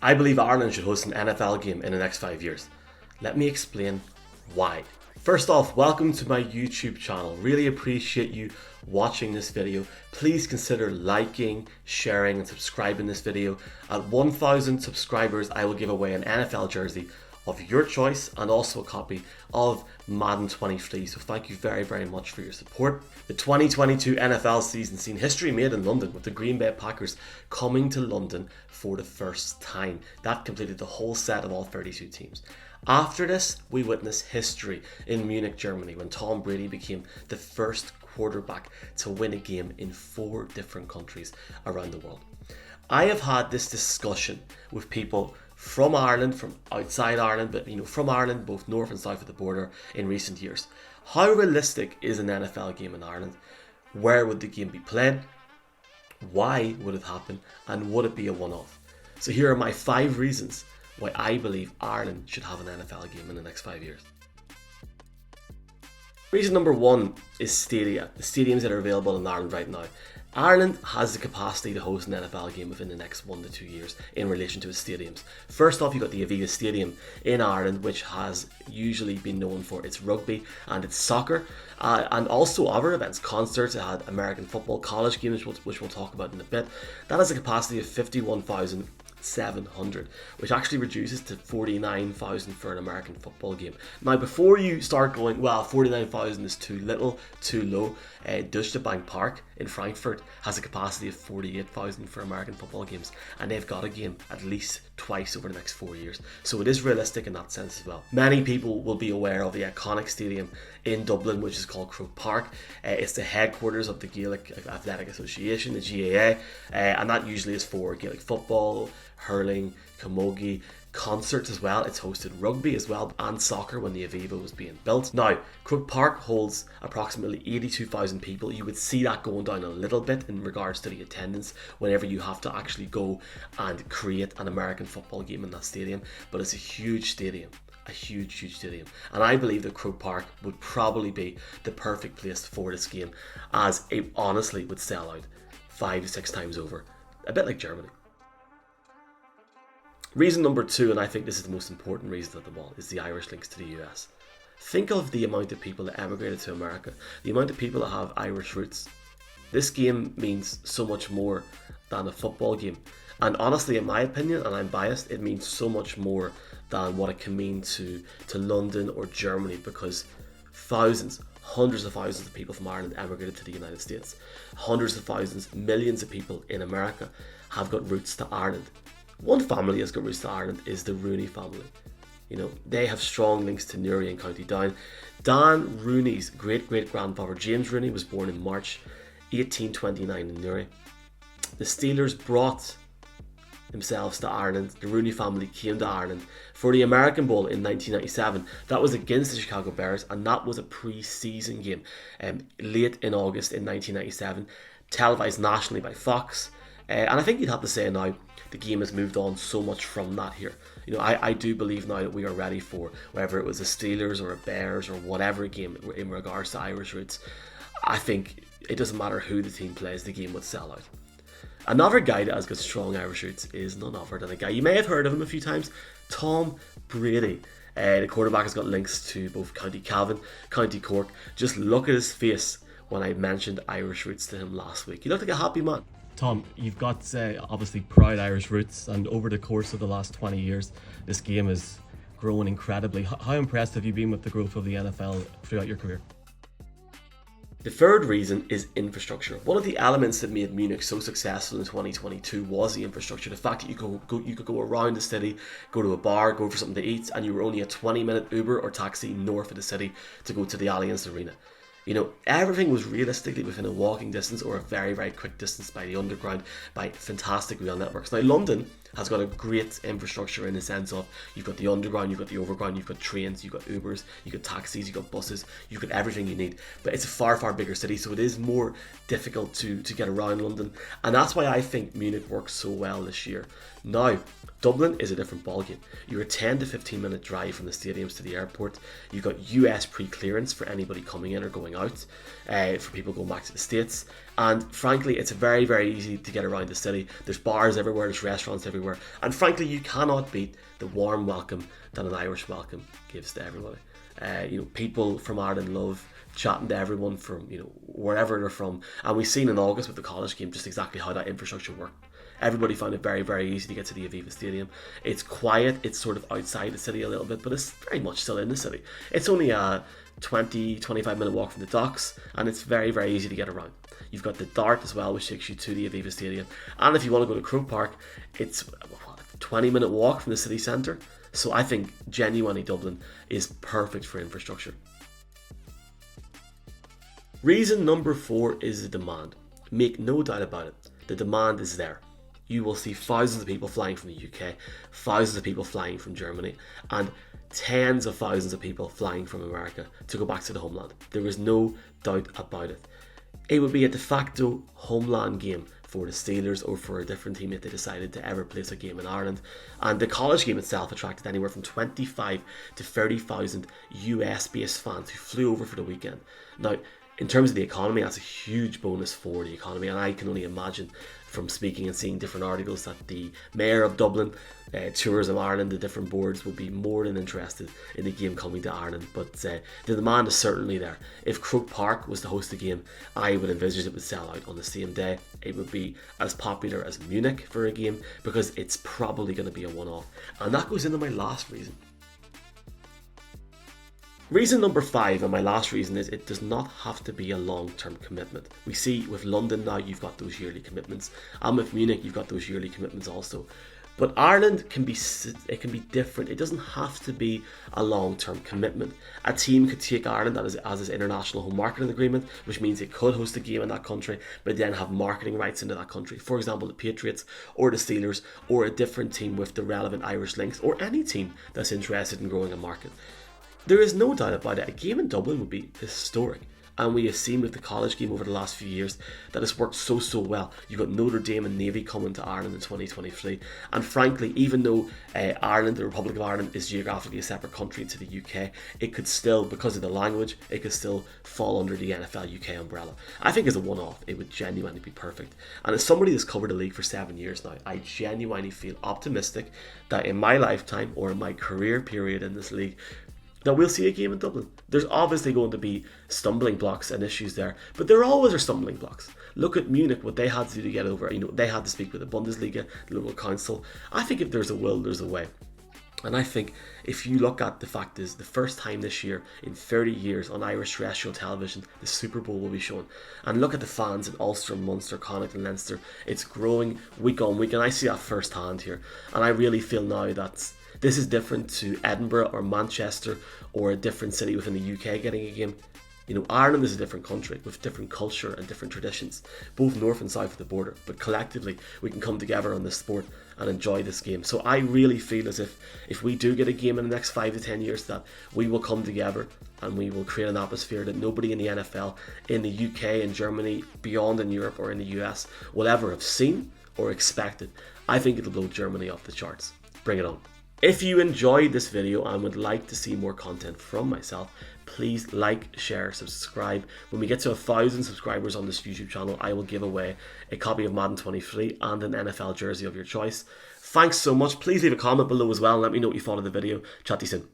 I believe Ireland should host an NFL game in the next 5 years. Let me explain why. First off, welcome to my YouTube channel. Really appreciate you watching this video. Please consider liking, sharing and subscribing this video. At 1,000 subscribers, I will give away an NFL jersey of your choice and also a copy of Madden 23. So thank you very, very much for your support. The 2022 NFL season seen history made in London with the Green Bay Packers coming to London for the first time. That completed the whole set of all 32 teams. After this, we witnessed history in Munich, Germany, when Tom Brady became the first quarterback to win a game in 4 different countries around the world. I have had this discussion with people from Ireland, from outside Ireland, but from Ireland, both north and south of the border in recent years. How realistic is an NFL game in Ireland? Where would the game be played? Why would it happen? And would it be a one-off? So here are my 5 reasons why I believe Ireland should have an NFL game in the next 5 years. Reason number 1 is STADIA, the stadiums that are available in Ireland right now. Ireland has the capacity to host an NFL game within the next 1 to 2 years in relation to its stadiums. First off, you've got the Aviva Stadium in Ireland, which has usually been known for its rugby and its soccer, and also other events, concerts. It had American football, college games, which we'll talk about in a bit. That has a capacity of 51,700, which actually reduces to 49,000 for an American football game. Now, before you start going, well, 49,000 is too little, too low, Deutsche Bank Park in Frankfurt has a capacity of 48,000 for American football games, and they've got a game at least twice over the next 4 years. So it is realistic in that sense as well. Many people will be aware of the iconic stadium in Dublin, which is called Croke Park. It's the headquarters of the Gaelic Athletic Association, the GAA, and that usually is for Gaelic football, hurling, camogie, concerts as well. It's hosted rugby as well and soccer when the Aviva was being built. Now, Croke Park holds approximately 82,000 people. You would see that going down a little bit in regards to the attendance whenever you have to actually go and create an American football game in that stadium. But it's a huge stadium. A huge stadium, and I believe that Croke Park would probably be the perfect place for this game, as it honestly would sell out 5 to 6 times over, a bit like Germany. Reason number 2, and I think this is the most important reason of them all, is the Irish links to the US. Think of the amount of people that emigrated to America, the amount of people that have Irish roots. This game means so much more than a football game. And honestly, in my opinion, and I'm biased, it means so much more than what it can mean to London or Germany, because thousands, hundreds of thousands of people from Ireland emigrated to the United States. Hundreds of thousands, millions of people in America have got roots to Ireland. One family has got roots to Ireland is the Rooney family. They have strong links to Newry and County Down. Dan Rooney's great-great-grandfather, James Rooney, was born in March 1829 in Newry. The Steelers brought themselves to Ireland. The Rooney family came to Ireland for the American Bowl in 1997. That was against the Chicago Bears, and that was a pre-season game late in August in 1997, televised nationally by Fox. And I think you'd have to say now the game has moved on so much from that here. I do believe now that we are ready for whether it was a Steelers or a Bears or whatever game in regards to Irish roots. I think it doesn't matter who the team plays, the game would sell out. Another guy that has got strong Irish roots is none other than a guy, you may have heard of him a few times, Tom Brady. The quarterback has got links to both County Cavan, County Cork. Just look at his face when I mentioned Irish roots to him last week. He looked like a happy man. Tom, you've got obviously proud Irish roots, and over the course of the last 20 years, this game has grown incredibly. How impressed have you been with the growth of the NFL throughout your career? The third reason is infrastructure. One of the elements that made Munich so successful in 2022 was the infrastructure. The fact that you could go around the city, go to a bar, go for something to eat, and you were only a 20-minute Uber or taxi north of the city to go to the Allianz Arena. Everything was realistically within a walking distance or a very, very quick distance by the underground, by fantastic rail networks. Now, London has got a great infrastructure in the sense of you've got the underground, you've got the overground, you've got trains, you've got Ubers, you've got taxis, you've got buses, you've got everything you need. But it's a far, far bigger city, so it is more difficult to get around London. And that's why I think Munich works so well this year. Now, Dublin is a different ballgame. You're a 10 to 15 minute drive from the stadiums to the airport. You've got US pre-clearance for anybody coming in or going out, for people going back to the States. And frankly, it's very, very easy to get around the city. There's bars everywhere, there's restaurants everywhere. And frankly, you cannot beat the warm welcome that an Irish welcome gives to everybody. People from Ireland love chatting to everyone from, wherever they're from. And we've seen in August with the college game just exactly how that infrastructure worked. Everybody found it very, very easy to get to the Aviva Stadium. It's quiet, it's sort of outside the city a little bit, but it's very much still in the city. It's only a 20-25 minute walk from the docks, and it's very, very easy to get around. You've got the Dart as well, which takes you to the Aviva Stadium. And if you want to go to Croke Park, it's a 20 minute walk from the city centre. So I think genuinely Dublin is perfect for infrastructure. Reason number 4 is the demand. Make no doubt about it, the demand is there. You will see thousands of people flying from the UK, thousands of people flying from Germany, and tens of thousands of people flying from America to go back to the homeland. There is no doubt about it. It would be a de facto homeland game for the Steelers or for a different team if they decided to ever place a game in Ireland. And the college game itself attracted anywhere from 25 to 30,000 US-based fans who flew over for the weekend. Now, in terms of the economy, that's a huge bonus for the economy, and I can only imagine from speaking and seeing different articles that the Mayor of Dublin, Tourism Ireland, the different boards will be more than interested in the game coming to Ireland. But the demand is certainly there. If Croke Park was to host the game, I would envisage it would sell out on the same day. It would be as popular as Munich for a game because it's probably going to be a one-off. And that goes into my last reason. Reason number 5, and my last reason, is it does not have to be a long-term commitment. We see with London now you've got those yearly commitments, and with Munich you've got those yearly commitments also. But Ireland can be different. It doesn't have to be a long-term commitment. A team could take Ireland as its international home marketing agreement, which means it could host a game in that country, but then have marketing rights into that country. For example, the Patriots or the Steelers, or a different team with the relevant Irish links, or any team that's interested in growing a market. There is no doubt about it, a game in Dublin would be historic. And we have seen with the college game over the last few years that it's worked so well. You've got Notre Dame and Navy coming to Ireland in 2023. And frankly, even though Ireland, the Republic of Ireland, is geographically a separate country to the UK, it could still, because of the language, it could still fall under the NFL UK umbrella. I think as a one-off, it would genuinely be perfect. And as somebody that's covered the league for 7 years now, I genuinely feel optimistic that in my lifetime, or in my career period in this league, that we'll see a game in Dublin. There's obviously going to be stumbling blocks and issues there, but there always are stumbling blocks. Look at Munich, what they had to do to get over. They had to speak with the Bundesliga, the local council. I think if there's a will, there's a way. And I think if you look at the fact is the first time this year in 30 years on Irish terrestrial television, the Super Bowl will be shown. And look at the fans in Ulster, Munster, Connacht and Leinster. It's growing week on week, and I see that firsthand here. And I really feel now that this is different to Edinburgh or Manchester or a different city within the UK getting a game. Ireland is a different country with different culture and different traditions, both north and south of the border, but collectively we can come together on this sport and enjoy this game. So I really feel as if we do get a game in the next 5 to 10 years, that we will come together and we will create an atmosphere that nobody in the NFL, in the UK, in Germany, beyond in Europe or in the US will ever have seen or expected. I think it'll blow Germany off the charts. Bring it on. If you enjoyed this video and would like to see more content from myself, please like, share, subscribe. When we get to 1,000 subscribers on this YouTube channel, I will give away a copy of Madden 23 and an NFL jersey of your choice. Thanks so much. Please leave a comment below as well and let me know what you thought of the video. Chat to you soon.